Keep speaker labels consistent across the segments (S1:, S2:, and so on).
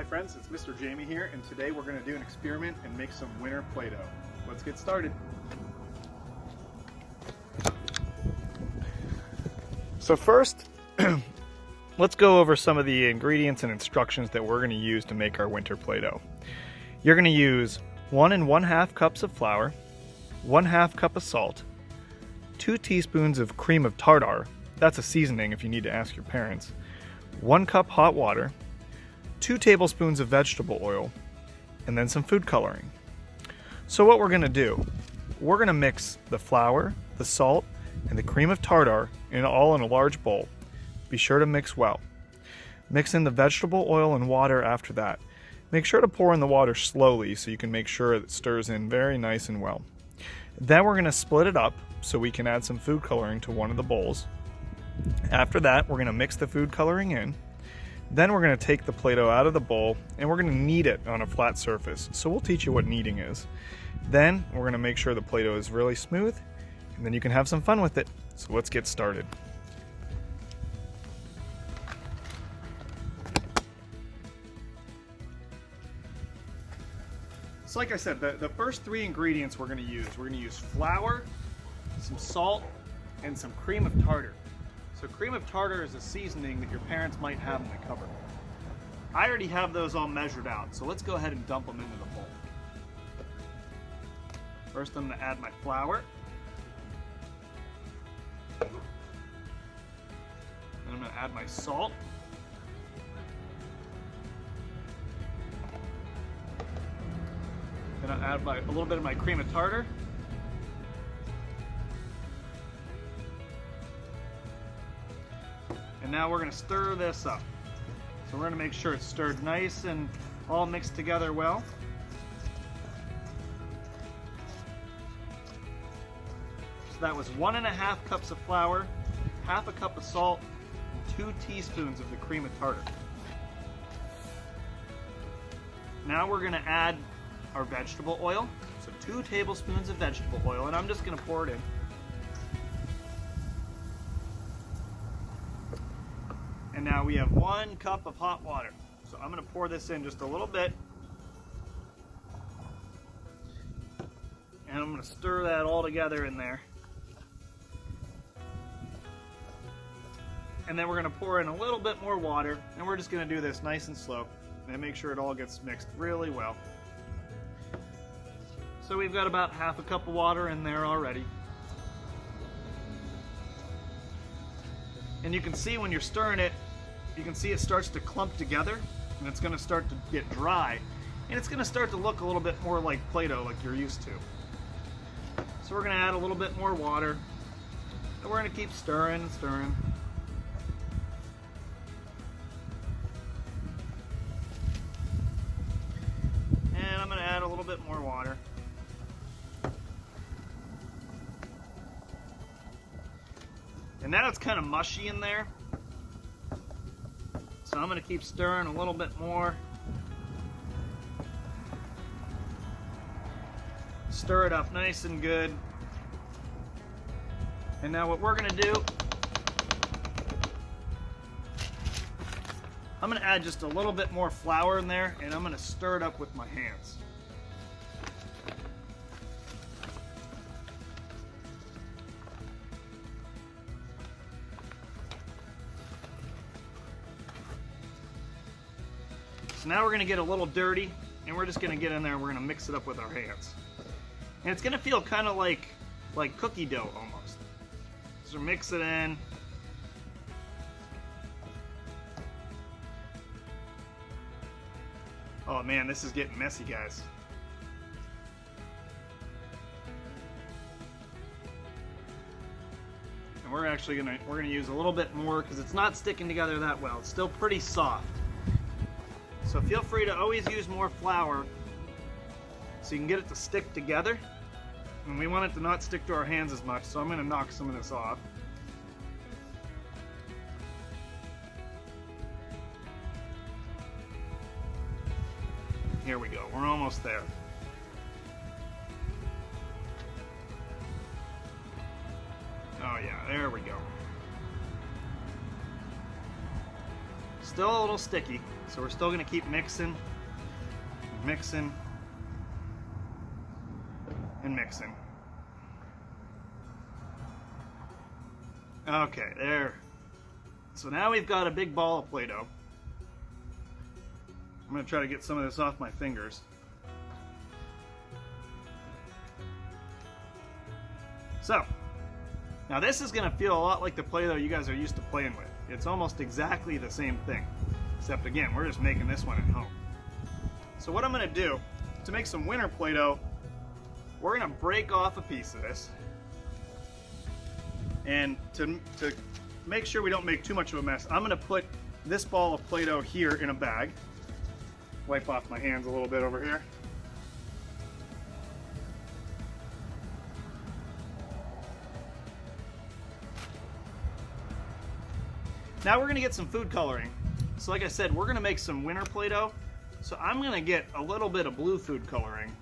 S1: friends, it's Mr. Jamie here, and today we're going to do an experiment and make some winter Play-Doh. Let's get started. So first, let's go over some of the ingredients and instructions that we're going to use to make our winter Play-Doh. You're going to use 1 1/2 cups of flour, 1/2 cup of salt, 2 teaspoons of cream of tartar, that's a seasoning if you need to ask your parents, 1 cup hot water, 2 tablespoons of vegetable oil, and then some food coloring. So what we're going to do, we're going to mix the flour, the salt, and the cream of tartar all in a large bowl. Be sure to mix well. Mix in the vegetable oil and water after that. Make sure to pour in the water slowly so you can make sure it stirs in very nice and well. Then we're going to split it up so we can add some food coloring to one of the bowls. After that, we're going to mix the food coloring in. Then we're going to take the Play-Doh out of the bowl and we're going to knead it on a flat surface. So we'll teach you what kneading is. Then we're going to make sure the Play-Doh is really smooth, and then you can have some fun with it. So let's get started. So like I said, the first 3 ingredients we're going to use flour, some salt, and some cream of tartar. So cream of tartar is a seasoning that your parents might have in the cupboard. I already have those all measured out, so let's go ahead and dump them into the bowl. First I'm going to add my flour. Then I'm going to add my salt. Then I'll add a little bit of my cream of tartar. And now we're going to stir this up. So we're going to make sure it's stirred nice and all mixed together well. So that was 1 1/2 cups of flour, 1/2 cup of salt, and 2 teaspoons of the cream of tartar. Now we're going to add our vegetable oil. So 2 tablespoons of vegetable oil, and I'm just going to pour it in. And now we have 1 cup of hot water. So I'm going to pour this in just a little bit. And I'm going to stir that all together in there. And then we're going to pour in a little bit more water. And we're just going to do this nice and slow. And make sure it all gets mixed really well. So we've got about 1/2 cup of water in there already. And you can see when you're stirring it, you can see it starts to clump together, and it's going to start to get dry, and it's going to start to look a little bit more like Play-Doh like you're used to. So we're going to add a little bit more water, and we're going to keep stirring and stirring. And I'm going to add a little bit more water. And now it's kind of mushy in there. So I'm going to keep stirring a little bit more. Stir it up nice and good. And now what we're going to do, I'm going to add just a little bit more flour in there, and I'm going to stir it up with my hands. So now we're going to get a little dirty, and we're just going to get in there and we're going to mix it up with our hands. And it's going to feel kind of like cookie dough almost. So mix it in. Oh man, this is getting messy, guys. And we're actually going to use a little bit more because it's not sticking together that well. It's still pretty soft. So feel free to always use more flour so you can get it to stick together. And we want it to not stick to our hands as much, so I'm going to knock some of this off. Here we go, we're almost there. Oh yeah, there we go. still a little sticky, so we're still gonna keep mixing, mixing, and mixing. Okay, there. So now we've got a big ball of Play-Doh. I'm gonna try to get some of this off my fingers. So, now this is gonna feel a lot like the Play-Doh you guys are used to playing with. It's almost exactly the same thing, except again, we're just making this one at home. So what I'm gonna do, to make some winter Play-Doh, we're gonna break off a piece of this. And to make sure we don't make too much of a mess, I'm gonna put this ball of Play-Doh here in a bag. Wipe off my hands a little bit over here. Now we're gonna get some food coloring. So like I said, we're gonna make some winter Play-Doh. So I'm gonna get a little bit of blue food coloring,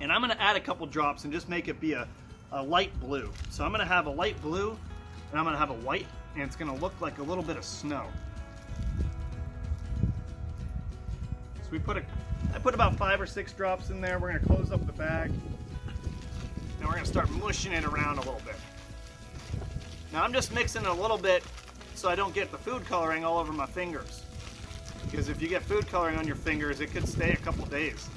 S1: and I'm gonna add a couple drops and just make it be a light blue. So I'm gonna have a light blue, and I'm gonna have a white, and it's gonna look like a little bit of snow. So I put about 5 or 6 drops in there. We're gonna close up the bag, and we're gonna start mushing it around a little bit. Now I'm just mixing it a little bit so I don't get the food coloring all over my fingers. Because if you get food coloring on your fingers, it could stay a couple days.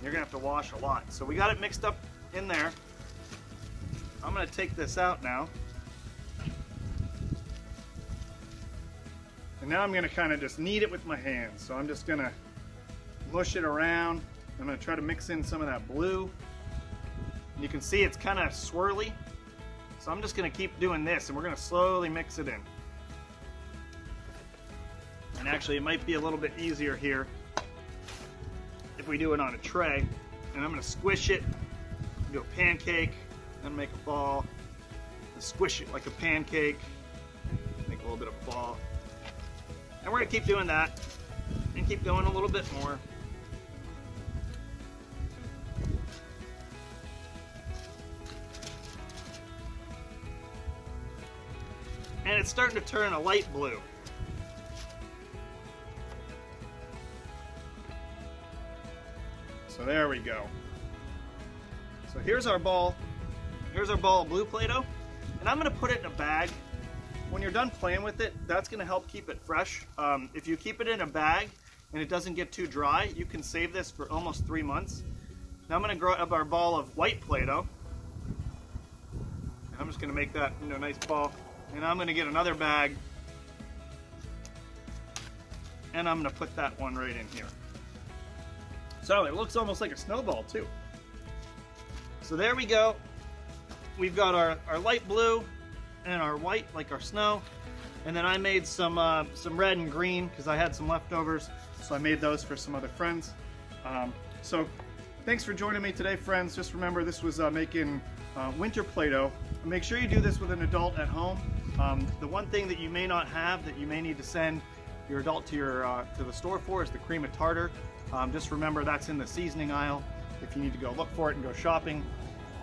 S1: You're gonna have to wash a lot. So we got it mixed up in there. I'm gonna take this out now. And now I'm gonna kind of just knead it with my hands. So I'm just gonna mush it around. I'm gonna try to mix in some of that blue. And you can see it's kind of swirly. So I'm just gonna keep doing this, and we're gonna slowly mix it in. And actually it might be a little bit easier here if we do it on a tray. And I'm gonna squish it, do a pancake, then make a ball, and squish it like a pancake, make a little bit of a ball. And we're gonna keep doing that, and keep going a little bit more. And it's starting to turn a light blue. So there we go. So here's our ball. Here's our ball of blue Play-Doh. And I'm gonna put it in a bag. When you're done playing with it, that's gonna help keep it fresh. If you keep it in a bag and it doesn't get too dry, you can save this for almost 3 months. Now I'm gonna grab our ball of white Play-Doh. I'm just gonna make that into a nice ball. And I'm gonna get another bag, and I'm gonna put that one right in here. So it looks almost like a snowball too. So there we go. We've got our light blue and our white, like our snow. And then I made some red and green because I had some leftovers. So I made those for some other friends. So thanks for joining me today, friends. Just remember, this was making winter Play-Doh. Make sure you do this with an adult at home. The one thing that you may not have that you may need to send your adult to the store for is the cream of tartar. Just remember that's in the seasoning aisle if you need to go look for it and go shopping.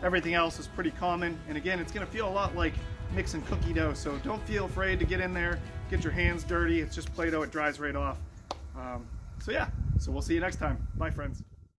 S1: Everything else is pretty common, and again, it's going to feel a lot like mixing cookie dough, so don't feel afraid to get in there, get your hands dirty. It's just Play-Doh, it dries right off. So yeah, so we'll see you next time. Bye, friends.